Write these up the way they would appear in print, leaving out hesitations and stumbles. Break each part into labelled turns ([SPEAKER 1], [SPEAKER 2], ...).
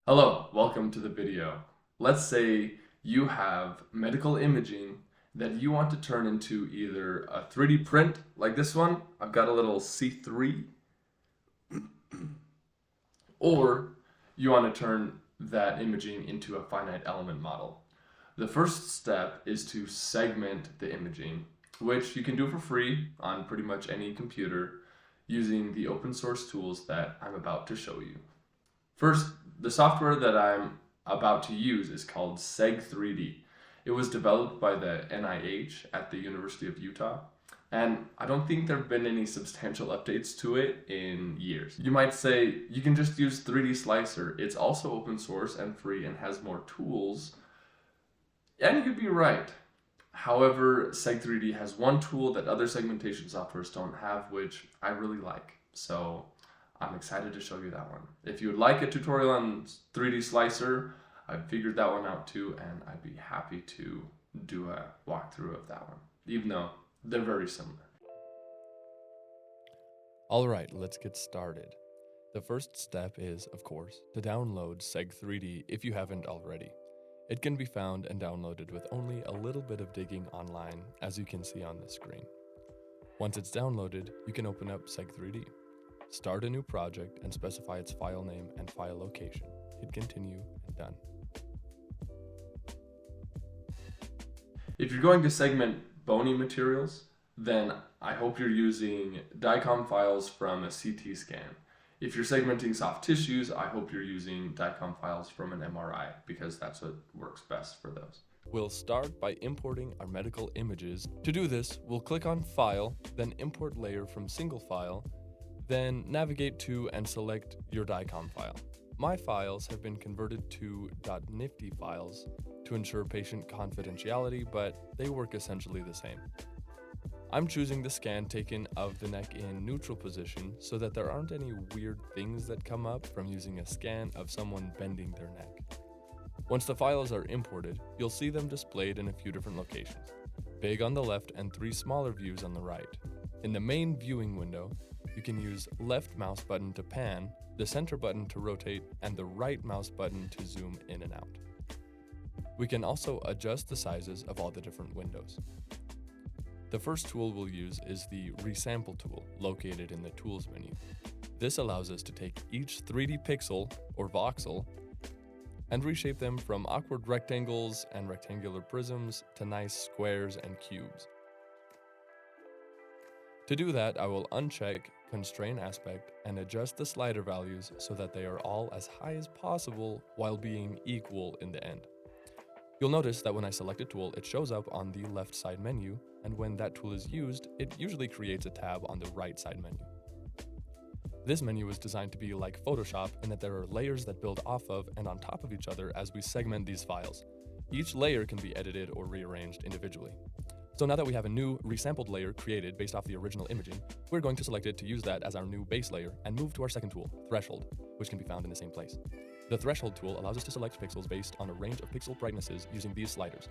[SPEAKER 1] Hello, welcome to the video. Let's say you have medical imaging that you want to turn into either a 3D print like this one. I've got a little C3, or you want to turn that imaging into a finite element model. The first step is to segment the imaging, which you can do for free on pretty much any computer using the open source tools that I'm about to show you. First, the software that I'm about to use is called Seg3D. It was developed by the NIH at the University of Utah, and I don't think there have been any substantial updates to it in years. You might say, you can just use 3D Slicer. It's also open source and free and has more tools. And you'd be right. However, Seg3D has one tool that other segmentation softwares don't have, which I really like. So I'm excited to show you that one. If you would like a tutorial on 3D Slicer, I've figured that one out too, and I'd be happy to do a walkthrough of that one, even though they're very similar.
[SPEAKER 2] Alright, let's get started. The first step is, of course, to download Seg3D if you haven't already. It can be found and downloaded with only a little bit of digging online, as you can see on the screen. Once it's downloaded, you can open up Seg3D. Start a new project and specify its file name and file location. Hit continue and done.
[SPEAKER 1] If you're going to segment bony materials, then I hope you're using dicom files from a CT scan. If you're segmenting soft tissues, I hope you're using dicom files from an MRI, because that's what works best for those.
[SPEAKER 2] We'll start by importing our medical images. To do this, we'll click on File, then Import Layer from Single File, then navigate to and select your dicom file. My files have been converted to .nifty files to ensure patient confidentiality, but they work essentially the same. I'm choosing the scan taken of the neck in neutral position so that there aren't any weird things that come up from using a scan of someone bending their neck. Once the files are imported, you'll see them displayed in a few different locations, big on the left and 3 smaller views on the right. In the main viewing window, you can use left mouse button to pan, the center button to rotate, and the right mouse button to zoom in and out. We can also adjust the sizes of all the different windows. The first tool we'll use is the Resample tool, located in the Tools menu. This allows us to take each 3D pixel, or voxel, and reshape them from awkward rectangles and rectangular prisms to nice squares and cubes. To do that, I will uncheck Constrain Aspect and adjust the slider values so that they are all as high as possible while being equal in the end. You'll notice that when I select a tool, it shows up on the left side menu, and when that tool is used, it usually creates a tab on the right side menu. This menu is designed to be like Photoshop in that there are layers that build off of and on top of each other as we segment these files. Each layer can be edited or rearranged individually. So now that we have a new resampled layer created based off the original imaging, we're going to select it to use that as our new base layer and move to our second tool, Threshold, which can be found in the same place. The Threshold tool allows us to select pixels based on a range of pixel brightnesses using these sliders.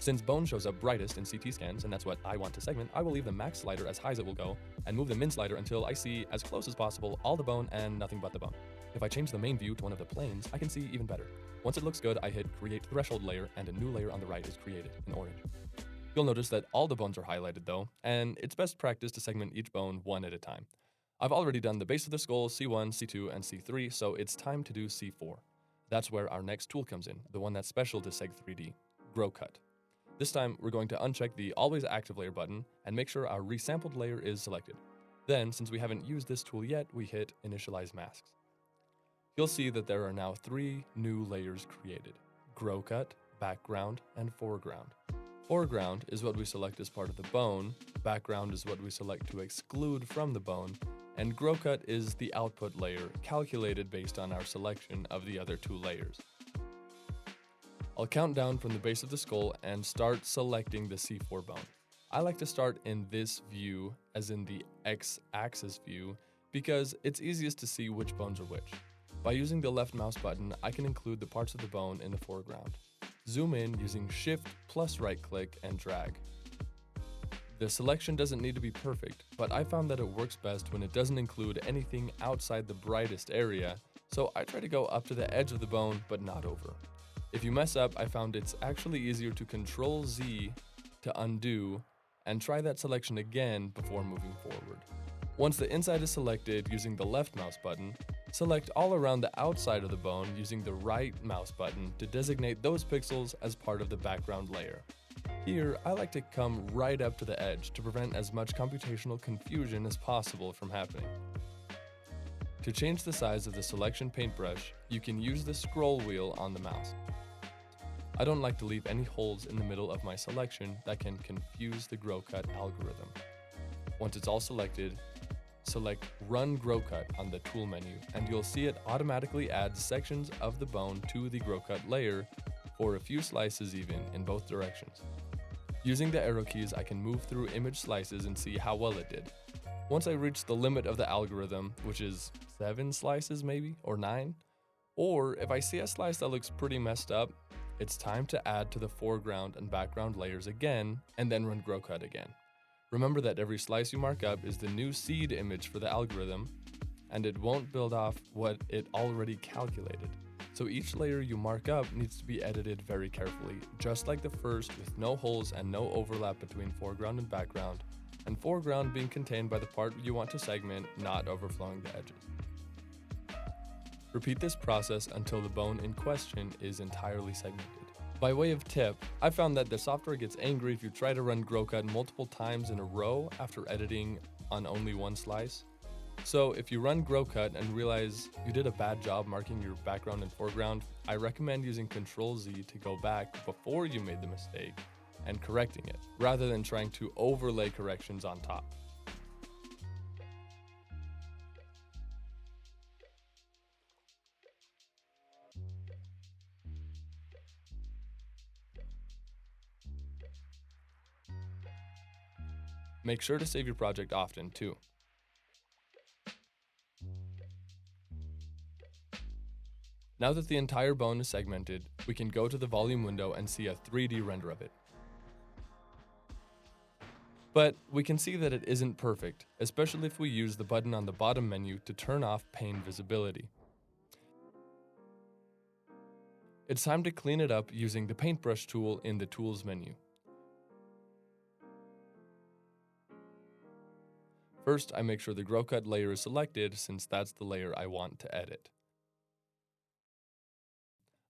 [SPEAKER 2] Since bone shows up brightest in CT scans, and that's what I want to segment, I will leave the max slider as high as it will go and move the min slider until I see, as close as possible, all the bone and nothing but the bone. If I change the main view to one of the planes, I can see even better. Once it looks good, I hit Create Threshold Layer, and a new layer on the right is created in orange. You'll notice that all the bones are highlighted though, and it's best practice to segment each bone one at a time. I've already done the base of the skull, C1, C2, and C3, so it's time to do C4. That's where our next tool comes in, the one that's special to Seg3D, Grow Cut. This time, we're going to uncheck the Always Active Layer button and make sure our resampled layer is selected. Then, since we haven't used this tool yet, we hit Initialize Masks. You'll see that there are now 3 new layers created: Grow Cut, Background, and Foreground. Foreground is what we select as part of the bone, background is what we select to exclude from the bone, and Grow Cut is the output layer, calculated based on our selection of the other 2 layers. I'll count down from the base of the skull and start selecting the C4 bone. I like to start in this view, as in the X-axis view, because it's easiest to see which bones are which. By using the left mouse button, I can include the parts of the bone in the foreground. Zoom in using Shift plus right click and drag. The selection doesn't need to be perfect, but I found that it works best when it doesn't include anything outside the brightest area, So I try to go up to the edge of the bone, but not over. If you mess up, I found it's actually easier to Control Z to undo and try that selection again before moving forward. Once the inside is selected using the left mouse button, select all around the outside of the bone using the right mouse button to designate those pixels as part of the background layer. Here, I like to come right up to the edge to prevent as much computational confusion as possible from happening. To change the size of the selection paintbrush, you can use the scroll wheel on the mouse. I don't like to leave any holes in the middle of my selection that can confuse the grow cut algorithm. Once it's all selected, select Run Grow Cut on the tool menu and you'll see it automatically adds sections of the bone to the grow cut layer for a few slices even in both directions. Using the arrow keys, I can move through image slices and see how well it did. Once I reach the limit of the algorithm, which is 7 slices maybe, or 9, or if I see a slice that looks pretty messed up, it's time to add to the foreground and background layers again, and then run Grow Cut again. Remember that every slice you mark up is the new seed image for the algorithm, and it won't build off what it already calculated. So each layer you mark up needs to be edited very carefully, just like the first, with no holes and no overlap between foreground and background, and foreground being contained by the part you want to segment, not overflowing the edges. Repeat this process until the bone in question is entirely segmented. By way of tip, I found that the software gets angry if you try to run Grow Cut multiple times in a row after editing on only one slice. So if you run Grow Cut and realize you did a bad job marking your background and foreground, I recommend using Control Z to go back before you made the mistake and correcting it, rather than trying to overlay corrections on top. Make sure to save your project often too. Now that the entire bone is segmented, we can go to the volume window and see a 3D render of it. But we can see that it isn't perfect, especially if we use the button on the bottom menu to turn off pane visibility. It's time to clean it up using the paintbrush tool in the Tools menu. First, I make sure the Grow Cut layer is selected since that's the layer I want to edit.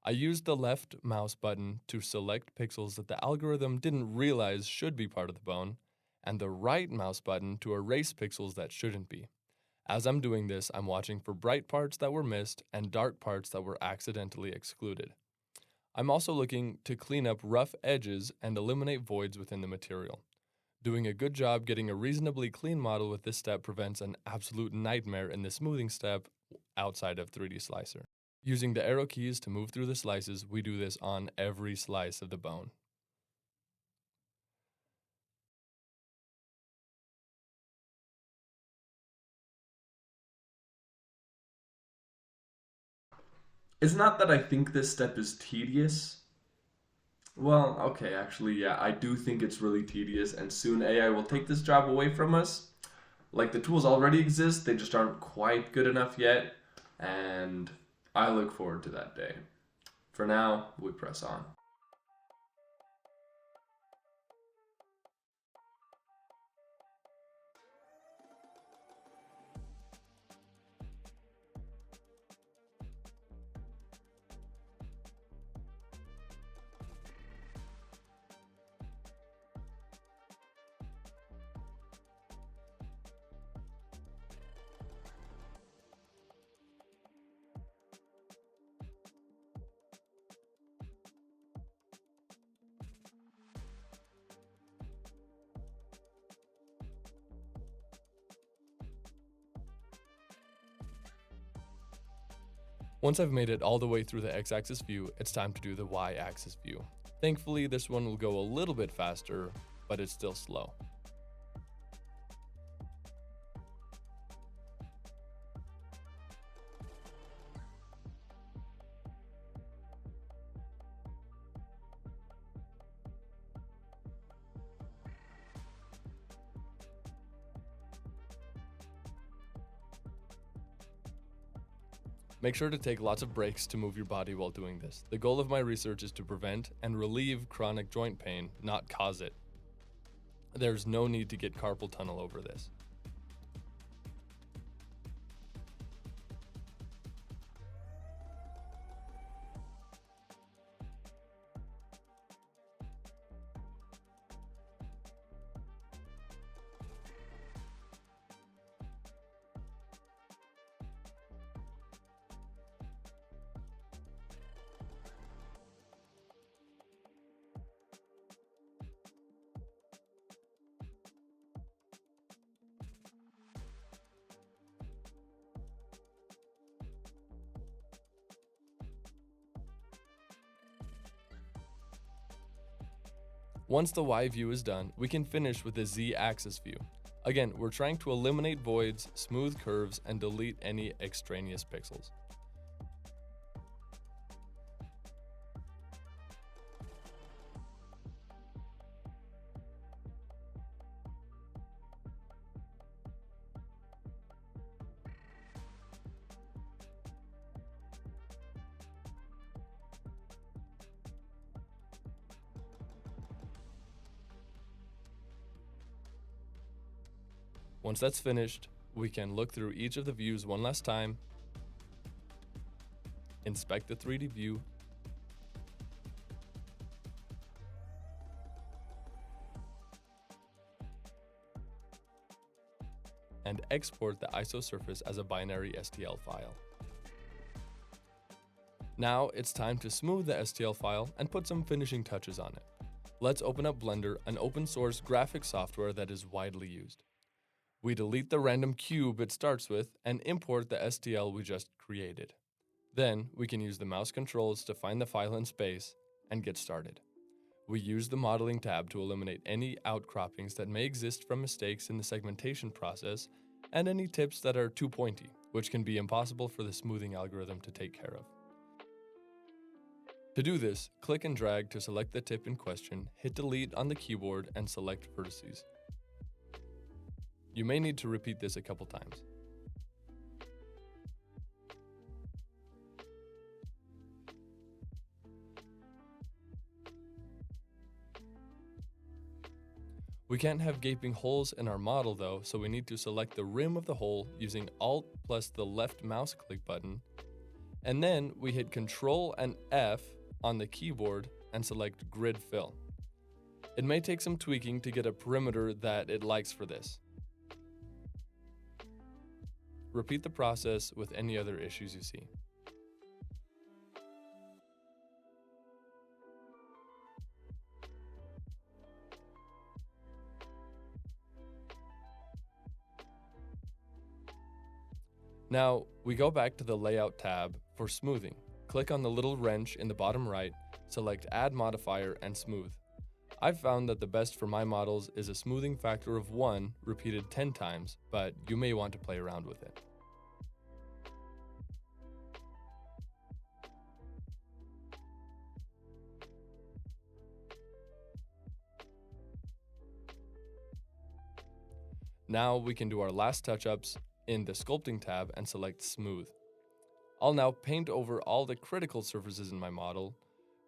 [SPEAKER 2] I used the left mouse button to select pixels that the algorithm didn't realize should be part of the bone, and the right mouse button to erase pixels that shouldn't be. As I'm doing this, I'm watching for bright parts that were missed and dark parts that were accidentally excluded. I'm also looking to clean up rough edges and eliminate voids within the material. Doing a good job getting a reasonably clean model with this step prevents an absolute nightmare in the smoothing step outside of 3D Slicer. Using the arrow keys to move through the slices, we do this on every slice of the bone.
[SPEAKER 1] It's not that I think this step is tedious. Well, okay, actually, yeah, I do think it's really tedious, and soon AI will take this job away from us. Like, the tools already exist, they just aren't quite good enough yet, and I look forward to that day. For now, we press on.
[SPEAKER 2] Once I've made it all the way through the x-axis view, it's time to do the y-axis view. Thankfully, this one will go a little bit faster, but it's still slow. Make sure to take lots of breaks to move your body while doing this. The goal of my research is to prevent and relieve chronic joint pain, not cause it. There's no need to get carpal tunnel over this. Once the Y view is done, we can finish with the Z-axis view. Again, we're trying to eliminate voids, smooth curves, and delete any extraneous pixels. Once that's finished, we can look through each of the views one last time, inspect the 3D view, and export the ISO surface as a binary STL file. Now it's time to smooth the STL file and put some finishing touches on it. Let's open up Blender, an open source graphics software that is widely used. We delete the random cube it starts with and import the STL we just created. Then we can use the mouse controls to find the file in space and get started. We use the modeling tab to eliminate any outcroppings that may exist from mistakes in the segmentation process and any tips that are too pointy, which can be impossible for the smoothing algorithm to take care of. To do this, click and drag to select the tip in question, hit delete on the keyboard, and select vertices. You may need to repeat this a couple times. We can't have gaping holes in our model though, so we need to select the rim of the hole using Alt plus the left mouse click button, and then we hit Ctrl and F on the keyboard and select Grid Fill. It may take some tweaking to get a perimeter that it likes for this. Repeat the process with any other issues you see. Now, we go back to the Layout tab for smoothing. Click on the little wrench in the bottom right, select Add Modifier and Smooth. I've found that the best for my models is a smoothing factor of 1 repeated 10 times, but you may want to play around with it. Now we can do our last touch-ups in the Sculpting tab and select Smooth. I'll now paint over all the critical surfaces in my model,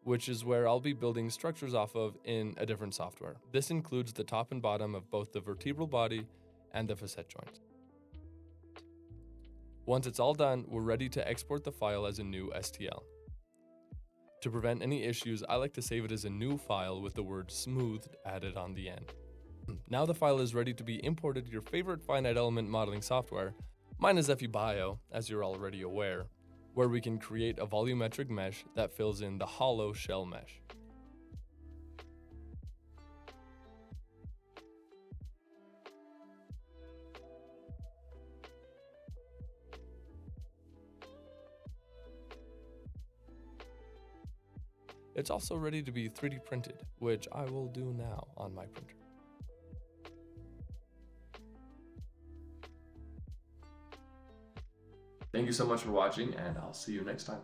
[SPEAKER 2] which is where I'll be building structures off of in a different software. This includes the top and bottom of both the vertebral body and the facet joints. Once it's all done, we're ready to export the file as a new STL. To prevent any issues, I like to save it as a new file with the word smoothed added on the end. Now the file is ready to be imported to your favorite finite element modeling software. Mine is FEBio, as you're already aware, where we can create a volumetric mesh that fills in the hollow shell mesh. It's also ready to be 3D printed, which I will do now on my printer.
[SPEAKER 1] Thank you so much for watching, and I'll see you next time.